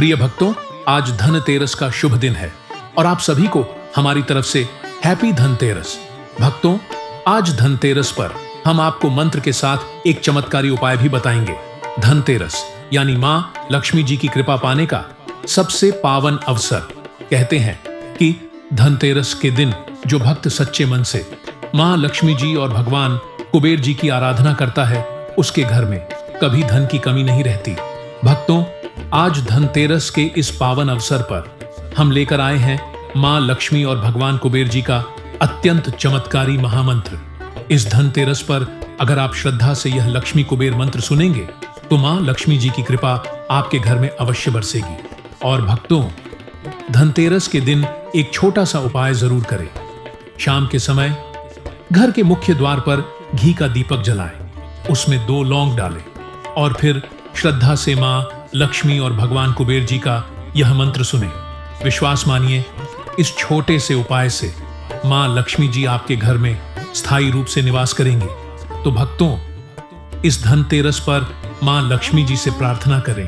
प्रिय भक्तों, आज धनतेरस का शुभ दिन है और आप सभी को हमारी तरफ से हैप्पी धनतेरस। भक्तों, आज धनतेरस पर हम आपको मंत्र के साथ एक चमत्कारी उपाय भी बताएंगे। धनतेरस यानी मां लक्ष्मी जी की कृपा पाने का सबसे पावन अवसर। कहते हैं कि धनतेरस के दिन जो भक्त सच्चे मन से मां लक्ष्मी जी और भगवान कुबेर जी की आराधना करता है, उसके घर में कभी धन की कमी नहीं रहती। भक्तों, आज धनतेरस के इस पावन अवसर पर हम लेकर आए हैं मां लक्ष्मी और भगवान कुबेर जी का अत्यंत चमत्कारी महामंत्र। इस धनतेरस पर अगर आप श्रद्धा से यह लक्ष्मी कुबेर मंत्र सुनेंगे तो मां लक्ष्मी जी की कृपा आपके घर में अवश्य बरसेगी। और भक्तों, धनतेरस के दिन एक छोटा सा उपाय जरूर करें। शाम के समय घर के मुख्य द्वार पर घी का दीपक जलाएं, उसमें 2 लौंग डालें और फिर श्रद्धा से मां लक्ष्मी और भगवान कुबेर जी का यह मंत्र सुने। विश्वास मानिए, इस छोटे से उपाय से मां लक्ष्मी जी आपके घर में स्थायी रूप से निवास करेंगे। तो भक्तों, इस धनतेरस पर मां लक्ष्मी जी से प्रार्थना करें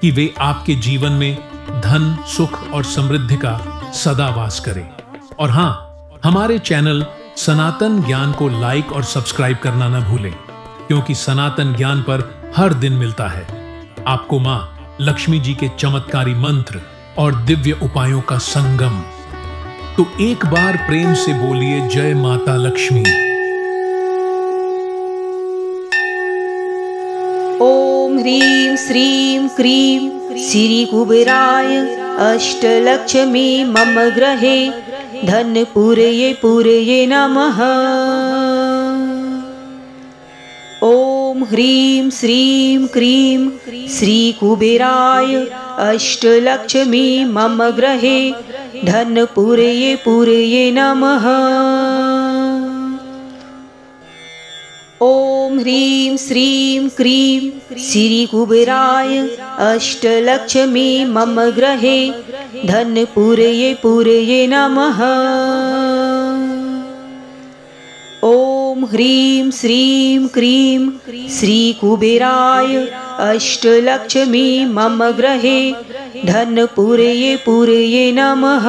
कि वे आपके जीवन में धन, सुख और समृद्धि का सदा वास करें। और हां, हमारे चैनल सनातन ज्ञान को लाइक और सब्सक्राइब करना न भूलें, क्योंकि सनातन ज्ञान पर हर दिन मिलता है आपको मां लक्ष्मी जी के चमत्कारी मंत्र और दिव्य उपायों का संगम। तो एक बार प्रेम से बोलिए, जय माता लक्ष्मी। ओम ह्रीं श्रीं क्रीं श्री कुबेराय अष्टलक्ष्मी मम गृहे धन पूरये नमः। ओम ह्रीं श्रीं क्रीं श्री कुबेराय अष्टलक्ष्मी मम गृहे धन पूरये नमः। ओम ह्रीं श्रीं क्रीं श्री कुबेराय अष्टलक्ष्मी मम गृहे धन पूरये नमः। ओम ह्रीं श्रीं क्रीं श्री कुबेराय अष्टलक्ष्मी मम गृहे धन पूरये नमः।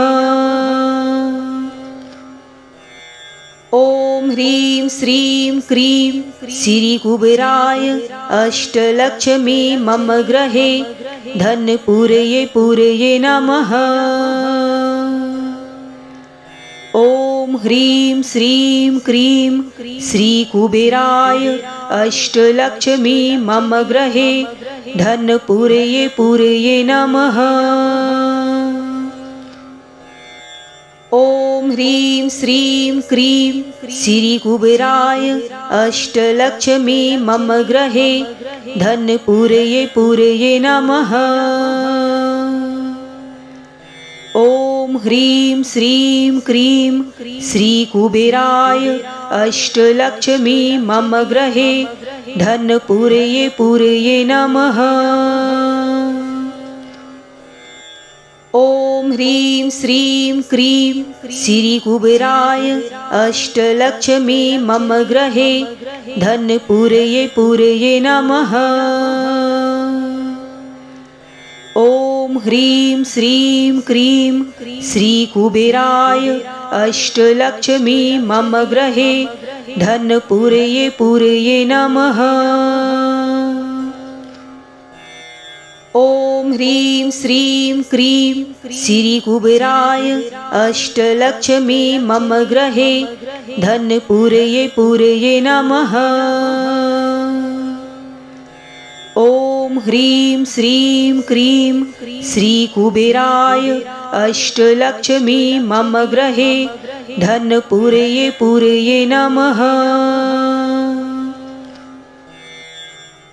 ओम ह्रीं श्रीं क्रीं श्री कुबेराय अष्टलक्ष्मी मम गृहे धन पूरये नमः। ओम ह्रीं श्रीं क्रीं श्री कुबेराय अष्टलक्ष्मी मम गृहे धन पूरये नमः। ओम ह्रीं श्रीं क्रीं श्री कुबेराय अष्टलक्ष्मी मम गृहे धन पूरये नमः। ओम ह्रीं श्रीं क्रीं श्री कुबेराय अष्टलक्ष्मी मम गृहे धन पूरये नमः। ओम ह्रीं श्रीं क्रीं श्री कुबेराय अष्टलक्ष्मी मम गृहे धन पूरये नमः। ओम ह्रीं श्रीं क्रीं श्री कुबेराय अष्टलक्ष्मी मम गृहे धन पूरये नमः। ओम ह्रीं श्रीं क्रीं श्री कुबेराय अष्टलक्ष्मी मम गृहे धन पूरये नमः। ओम ह्रीं श्रीं क्रीं श्री कुबेराय अष्टलक्ष्मी मम गृहे धन पूरये नमः।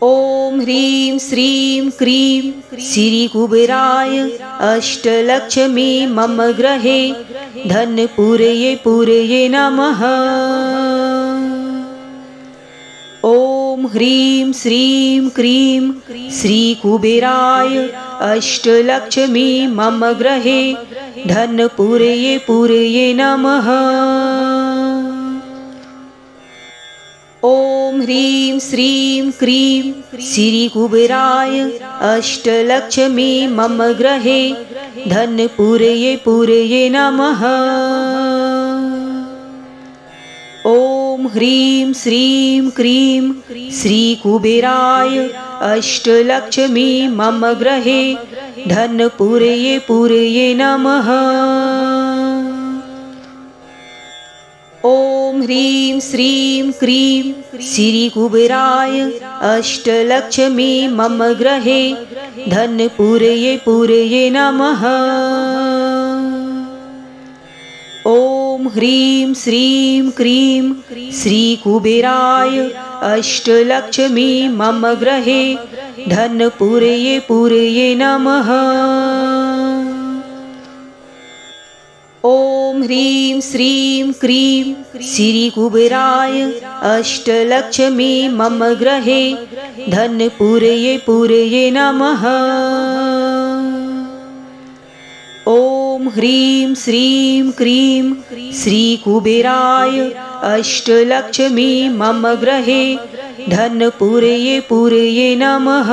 ओम ह्रीं श्रीं क्रीं श्री कुबेराय अष्टलक्ष्मी मम गृहे धन पूरये नमः। ओम ह्रीं श्रीं क्रीं श्री कुबेराय अष्टलक्ष्मी मम गृहे धन पूरये नमः। ओम ॐ ह्रीं श्रीं क्रीं श्रीकुबेराय अष्टलक्ष्मी मम गृहे धनपूरये पूरये नमः। ॐ ह्रीं श्रीं क्रीं श्रीकुबेराय अष्टलक्ष्मी मम गृहे धनपूरये पूरये नमः। ॐ ह्रीं श्रीं क्रीं श्रीकुबेराय अष्टलक्ष्मी मम गृहे धनपूरये पूरये नमः। ॐ ह्रीं श्रीं क्रीं श्रीकुबेराय अष्टलक्ष्मी मम गृहे धनपूरये पूरये नमः। ॐ ह्रीं श्रीं क्रीं श्रीकुबेराय अष्टलक्ष्मी मम गृहे धनपूरये पूरये नमः। ॐ ह्रीं श्रीं क्रीं श्रीकुबेराय अष्टलक्ष्मी मम गृहे धनपूरये पूरये नमः।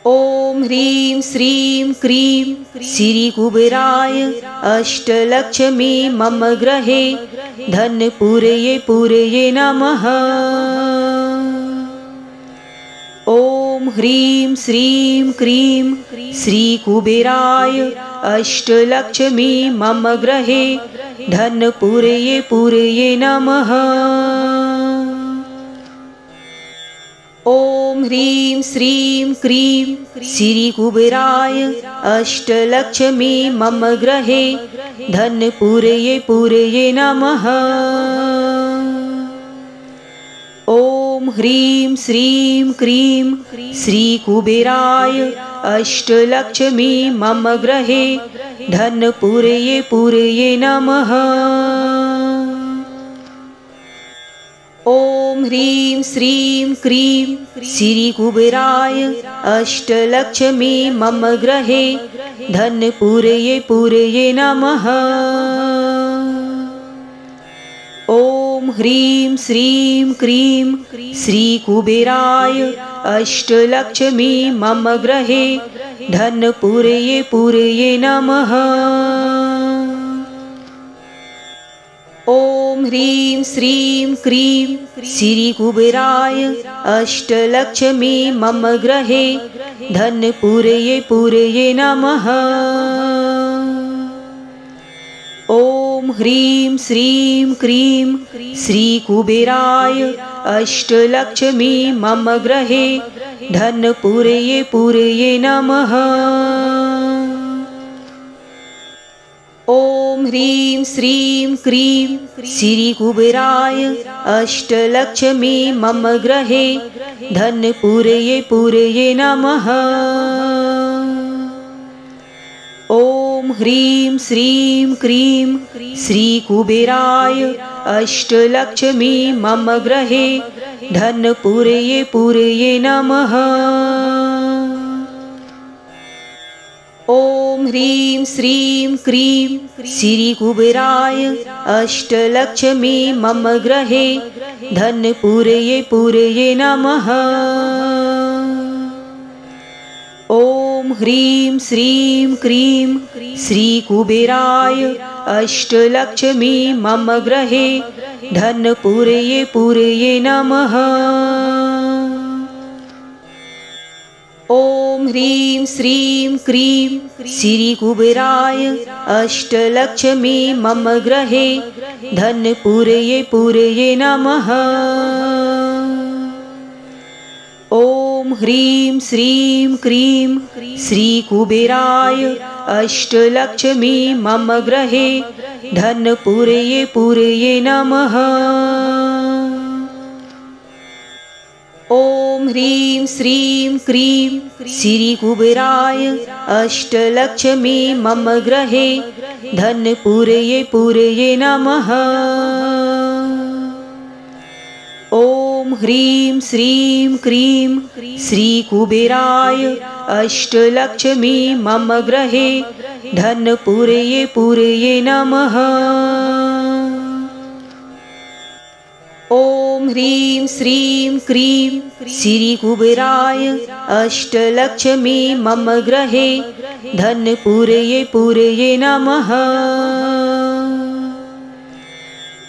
ॐ ह्रीं श्रीं क्रीं श्रीकुबेराय अष्टलक्ष्मी मम गृहे धनपूरये पूरये नमः। ॐ ह्रीं श्रीं क्रीं श्रीकुबेराय अष्टलक्ष्मी मम गृहे धनपूरये पूरये नमः। ॐ ह्रीं श्रीं क्रीं श्रीकुबेराय अष्टलक्ष्मी मम गृहे धनपूरये पूरये नमः। ॐ ह्रीं श्रीं क्रीं श्रीकुबेराय अष्टलक्ष्मी मम गृहे धनपूरये पूरये नमः। ॐ ह्रीं श्रीं क्रीं श्रीकुबेराय अष्टलक्ष्मी मम गृहे धनपूरये पूरये नमः। ॐ ह्रीं श्रीं क्रीं श्रीकुबेराय अष्टलक्ष्मी मम गृहे धनपूरये पूरये नमः। ॐ ह्रीं श्रीं क्रीं श्रीकुबेराय अष्टलक्ष्मी मम गृहे धनपूरये पूरये नमः। ॐ ह्रीं श्रीं क्रीं श्रीकुबेराय अष्टलक्ष्मी मम गृहे धनपूरये पूरये नमः। ॐ ह्रीं श्रीं क्रीं श्रीकुबेराय अष्टलक्ष्मी मम गृहे धनपूरये पूरये नमः। ॐ ह्रीं श्रीं क्रीं श्रीकुबेराय अष्टलक्ष्मी मम गृहे धनपूरये पूरये नमः। ॐ ह्रीं श्रीं क्रीं श्रीकुबेराय अष्टलक्ष्मी मम गृहे धनपूरये पूरये नमः। ॐ ह्रीं श्रीं क्रीं श्रीकुबेराय अष्टलक्ष्मी मम गृहे धनपूरये पूरये नमः। ॐ ह्रीं श्रीं क्रीं श्रीकुबेराय अष्टलक्ष्मी मम गृहे धनपूरये पूरये नमः। ॐ ह्रीं श्रीं क्रीं श्रीकुबेराय अष्टलक्ष्मी मम गृहे धनपूरये पूरये नमः। ॐ ह्रीं श्रीं क्रीं श्रीकुबेराय अष्टलक्ष्मी मम गृहे धनपूरये पूरये नमः। ॐ ह्रीं श्रीं क्रीं श्रीकुबेराय अष्टलक्ष्मी मम गृहे धनपूरये पूरये नमः। ह्रीं श्रीं क्रीं श्रीकुबेराय अष्टलक्ष्मी मम गृहे धनपूरये पूरये नमः।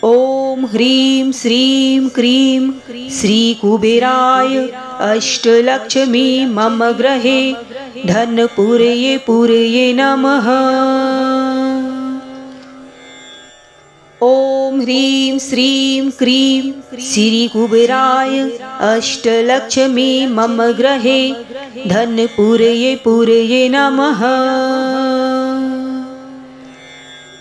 ॐ ह्रीं श्रीं क्रीं श्रीकुबेराय अष्टलक्ष्मी मम गृहे धनपूरये पूरये नमः। ॐ ह्रीं श्रीं क्रीं श्रीकुबेराय अष्टलक्ष्मी मम गृहे धनपूरये पूरये नमः।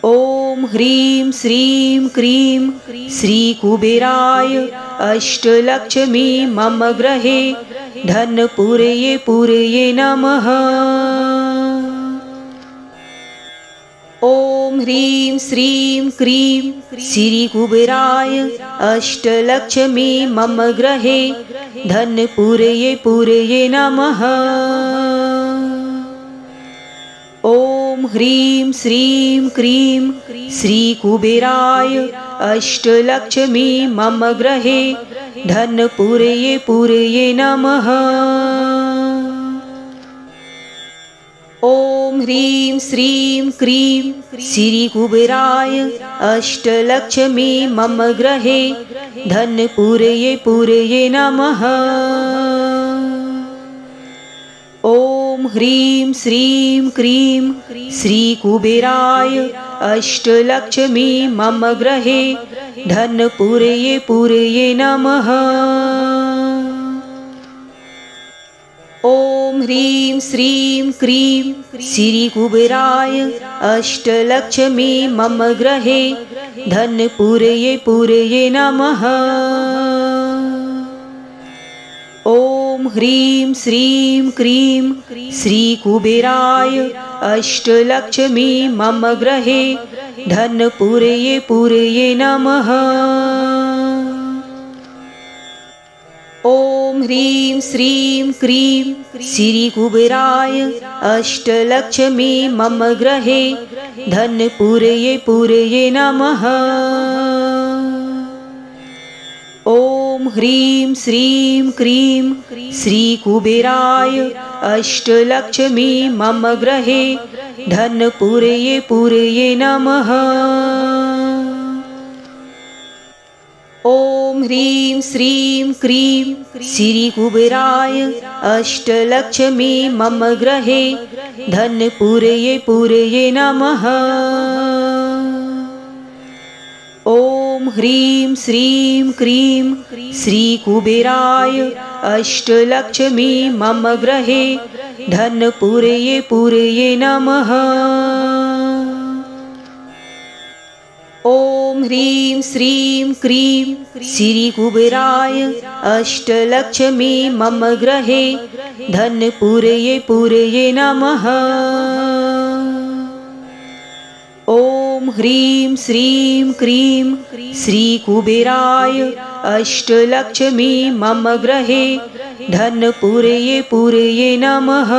ॐ ह्रीं श्रीं क्रीं श्रीकुबेराय अष्टलक्ष्मी मम गृहे धनपूरये पूरये नमः। ॐ ह्रीं श्रीं क्रीं श्रीकुबेराय अष्टलक्ष्मी मम गृहे धनपूरये पूरये नमः। ॐ ह्रीं श्रीं क्रीं श्रीकुबेराय अष्टलक्ष्मी मम गृहे धनपूरये पूरये नमः। ॐ ह्रीं श्रीं क्रीं श्रीकुबेराय अष्टलक्ष्मी मम गृहे धनपूरये पूरये नमः। ॐ ह्रीं श्रीं क्रीं श्रीकुबेराय अष्टलक्ष्मी मम गृहे धनपूरये पूरये नमः। ॐ ह्रीं श्रीं क्रीं श्रीकुबेराय अष्टलक्ष्मी मम गृहे धनपूरये पूरये नमः। ॐ ह्रीं श्रीं क्रीं श्रीकुबेराय अष्टलक्ष्मी मम गृहे धनपूरये पूरये नमः। ॐ ह्रीं श्रीं क्रीं श्रीकुबेराय अष्टलक्ष्मी मम गृहे धनपूरये पूरये नमः। ॐ ह्रीं श्रीं क्रीं श्रीकुबेराय अष्टलक्ष्मी मम गृहे धनपूरये पूरये नमः। ॐ ह्रीं श्रीं क्रीं श्रीकुबेराय अष्टलक्ष्मी मम गृहे धनपूरये पूरये नमः। ॐ ह्रीं श्रीं क्रीं श्रीकुबेराय अष्टलक्ष्मी मम गृहे धनपूरये पूरये नमः। ॐ ह्रीं श्रीं क्रीं श्रीकुबेराय अष्टलक्ष्मी मम गृहे धनपूरये पूरये नमः। ॐ ह्रीं श्रीं क्रीं श्रीकुबेराय अष्टलक्ष्मी मम गृहे धनपूरये पूरये नमः।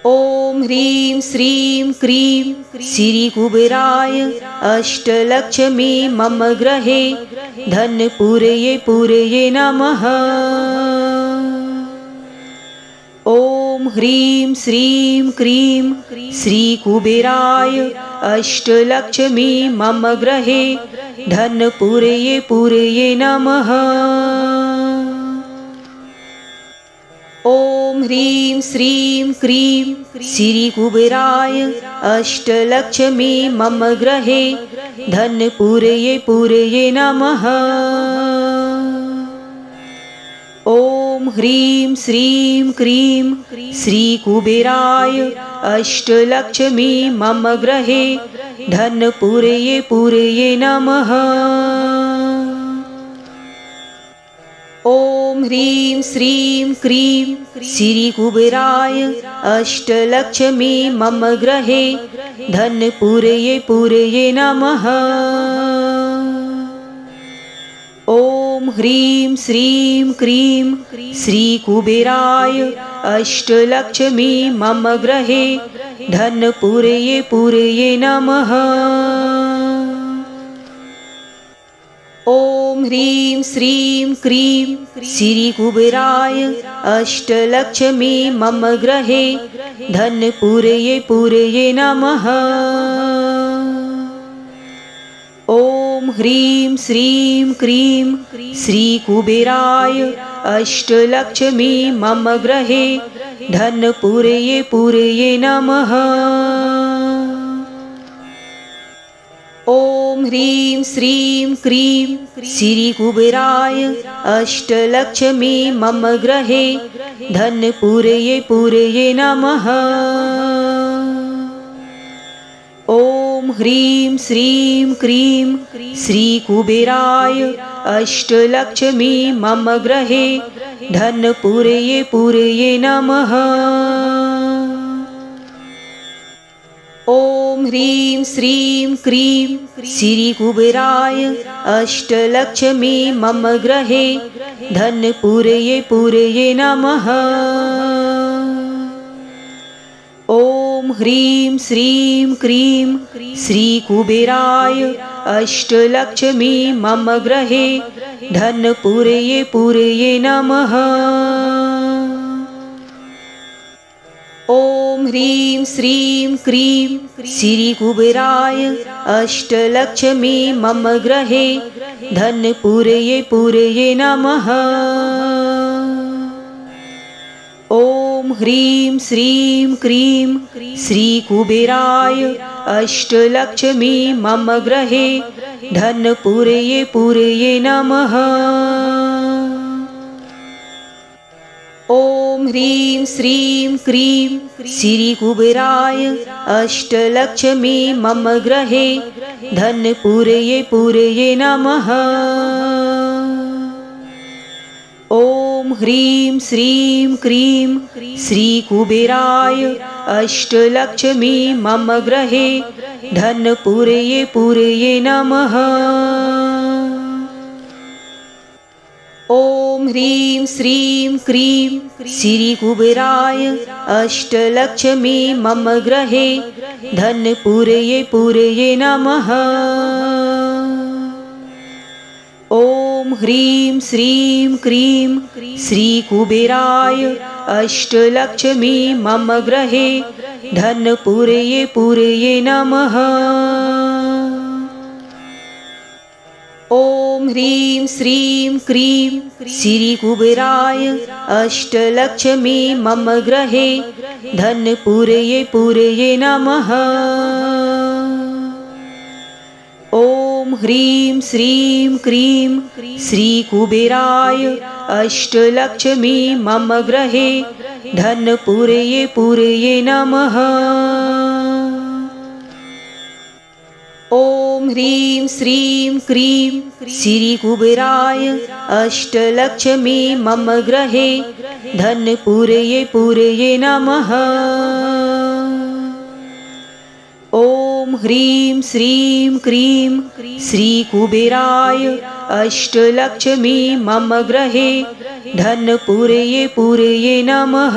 ॐ ह्रीं श्रीं क्रीं श्रीकुबेराय अष्टलक्ष्मी मम गृहे धनपूरये पूरये नमः। ॐ ह्रीं श्रीं क्रीं श्रीकुबेराय अष्टलक्ष्मी मम गृहे धनपूरये पूरये नमः। ॐ ह्रीं श्रीं क्रीं श्रीकुबेराय अष्टलक्ष्मी मम गृहे धनपूरये पूरये नमः। ॐ ह्रीं श्रीं क्रीं श्रीकुबेराय अष्टलक्ष्मी मम गृहे धनपूरये पूरये नमः। ॐ ह्रीं श्रीं क्रीं श्रीकुबेराय अष्टलक्ष्मी मम गृहे धनपूरये पूरये नमः। ॐ ह्रीं श्रीं क्रीं श्रीकुबेराय अष्टलक्ष्मी मम गृहे धनपूरये पूरये नमः। ह्रीं श्रीं क्रीं श्रीकुबेराय अष्टलक्ष्मी मम गृहे धनपूरये पूरये नमः। ॐ ह्रीं श्रीं क्रीं श्रीकुबेराय अष्टलक्ष्मी मम गृहे धनपूरये पूरये नमः। ॐ ह्रीं श्रीं क्रीं श्रीकुबेराय अष्टलक्ष्मी मम गृहे धनपूरये पूरये नमः। ॐ ह्रीं श्रीं क्रीं श्रीकुबेराय अष्टलक्ष्मी मम गृहे धनपूरये पूरये नमः। ॐ ह्रीं श्रीं क्रीं श्रीकुबेराय अष्टलक्ष्मी मम गृहे धनपूरये पूरये नमः। ॐ ह्रीं श्रीं क्रीं श्रीकुबेराय अष्टलक्ष्मी मम गृहे धनपूरये पूरये नमः। ॐ ह्रीं श्रीं क्रीं श्रीकुबेराय अष्टलक्ष्मी मम गृहे धनपूरये पूरये नमः। ॐ ह्रीं श्रीं क्रीं श्रीकुबेराय अष्टलक्ष्मी मम गृहे धनपूरये पूरये नमः। ॐ ह्रीं श्रीं क्रीं श्रीकुबेराय अष्टलक्ष्मी मम गृहे धनपूरये पूरये नमः। ॐ ह्रीं श्रीं क्रीं श्रीकुबेराय अष्टलक्ष्मी मम गृहे धनपूरये पूरये नमः। ॐ ह्रीं श्रीं क्रीं श्रीकुबेराय अष्टलक्ष्मी मम गृहे धनपूरये पूरये नमः। ॐ ह्रीं श्रीं क्रीं श्रीकुबेराय अष्टलक्ष्मी मम गृहे धनपूरये पूरये नमः। ॐ ह्रीं श्रीं क्रीं श्रीकुबेराय अष्टलक्ष्मी मम गृहे धनपूरये पूरये नमः। ॐ ह्रीं श्रीं क्रीं श्रीकुबेराय अष्टलक्ष्मी मम गृहे धनपूरये पूरये नमः। ॐ ह्रीं श्रीं क्रीं श्रीकुबेराय अष्टलक्ष्मी मम गृहे धनपूरये पूरये नमः। ॐ ह्रीं श्रीं क्रीं श्रीकुबेराय अष्टलक्ष्मी मम गृहे धनपूरये पूरये नमः।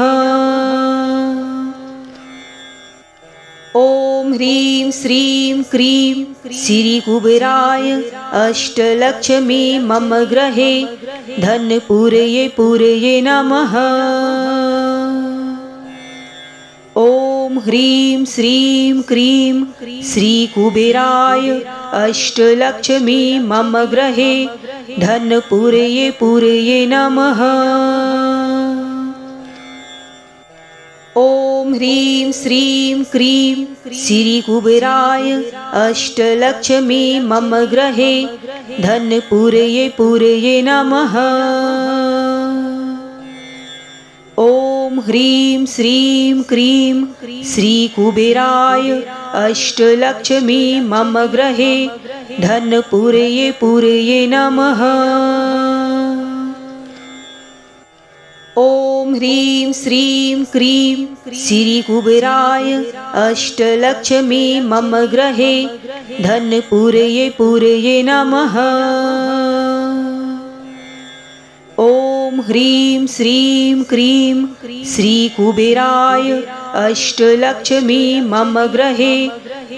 ॐ ह्रीं श्रीं क्रीं श्रीकुबेराय अष्टलक्ष्मी मम गृहे धनपूरये पूरये नमः। ॐ ह्रीं श्रीं क्रीं श्रीकुबेराय अष्टलक्ष्मी मम गृहे धनपूरये पूरये नमः। ॐ ह्रीं श्रीं क्रीं श्रीकुबेराय अष्टलक्ष्मी मम गृहे धनपूरये पूरये नमः। ॐ ह्रीं श्रीं क्रीं श्रीकुबेराय अष्टलक्ष्मी मम गृहे धनपूरये पूरये नमः। ॐ ह्रीं श्रीं क्रीं श्रीकुबेराय अष्टलक्ष्मी मम गृहे धनपूरये पूरये नमः। ॐ ह्रीं श्रीं क्रीं श्रीकुबेराय अष्टलक्ष्मी मम गृहे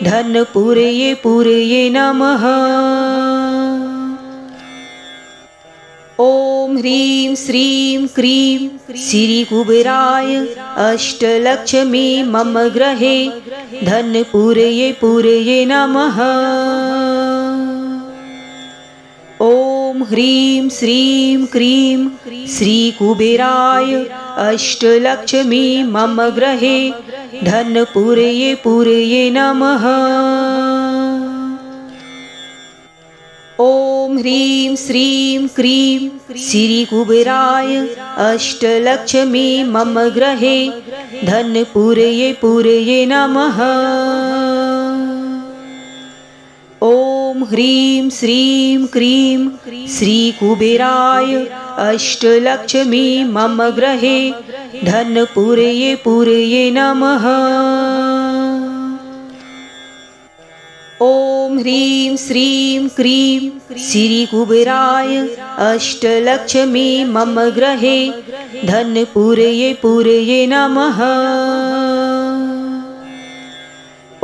धनपूरये पूरये नमः। ह्रीं श्रीं क्रीं श्रीकुबेराय अष्टलक्ष्मी मम गृहे धनपूरये पूरये नमः। ॐ ह्रीं श्रीं क्रीं श्रीकुबेराय अष्टलक्ष्मी मम गृहे धनपूरये पूरये नमः। ॐ ह्रीं श्रीं क्रीं श्रीकुबेराय अष्टलक्ष्मी मम गृहे धनपूरये पूरये नमः। ॐ ह्रीं श्रीं क्रीं श्रीकुबेराय अष्टलक्ष्मी मम गृहे धनपूरये पूरये नमः। ॐ ह्रीं श्रीं क्रीं श्रीकुबेराय अष्टलक्ष्मी मम गृहे धनपूरये पूरये नमः।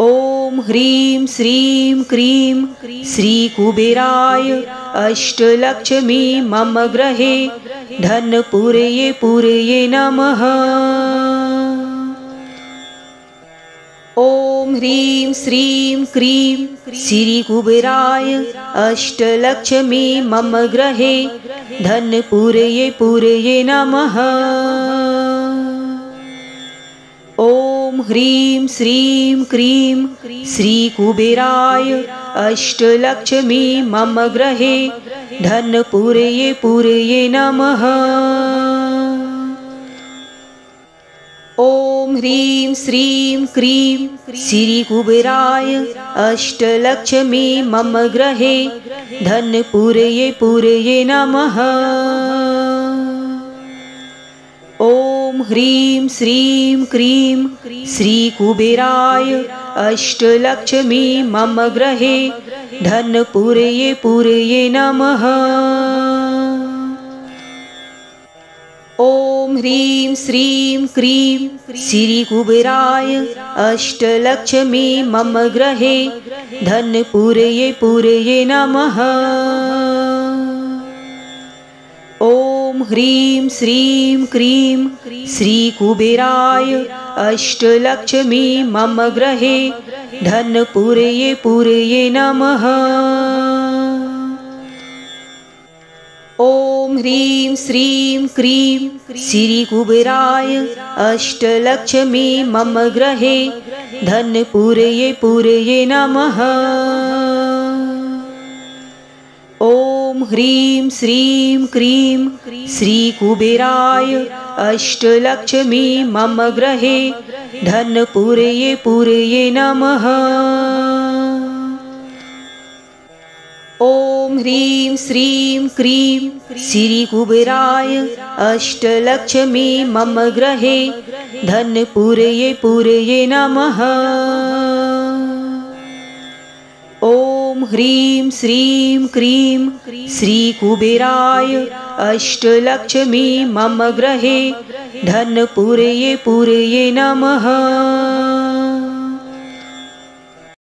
ॐ ह्रीं श्रीं क्रीं श्रीकुबेराय अष्टलक्ष्मी मम गृहे धनपूरये पूरये नमः। ॐ ह्रीं श्रीं क्रीं श्रीकुबेराय अष्टलक्ष्मी मम गृहे धनपूरये पूरये नमः। ॐ ह्रीं श्रीं क्रीं श्रीकुबेराय अष्टलक्ष्मी मम गृहे धनपूरये पूरये नमः। ॐ ह्रीं श्रीं क्रीं श्रीकुबेराय अष्टलक्ष्मी मम गृहे धनपूरये पूरये नमः। ॐ ह्रीं श्रीं क्रीं श्रीकुबेराय अष्टलक्ष्मी मम गृहे धनपूरये पूरये नमः। ॐ ह्रीं श्रीं क्रीं श्रीकुबेराय अष्टलक्ष्मी मम गृहे धनपूरये पूरये नमः। ॐ ह्रीं श्रीं क्रीं श्रीकुबेराय अष्टलक्ष्मी मम गृहे धनपूरये पूरये नमः। ॐ ह्रीं श्रीं क्रीं श्रीकुबेराय अष्टलक्ष्मी मम गृहे धनपूरये पूरये नमः। ॐ ह्रीं श्रीं क्रीं श्रीकुबेराय अष्टलक्ष्मी मम गृहे धनपूरये पूरये नमः। ॐ ह्रीं श्रीं क्रीं श्रीकुबेराय अष्टलक्ष्मी मम गृहे धनपूरये पूरये नमः। ॐ ह्रीं श्रीं क्रीं श्रीकुबेराय अष्टलक्ष्मी मम गृहे धनपूरये पूरये नमः।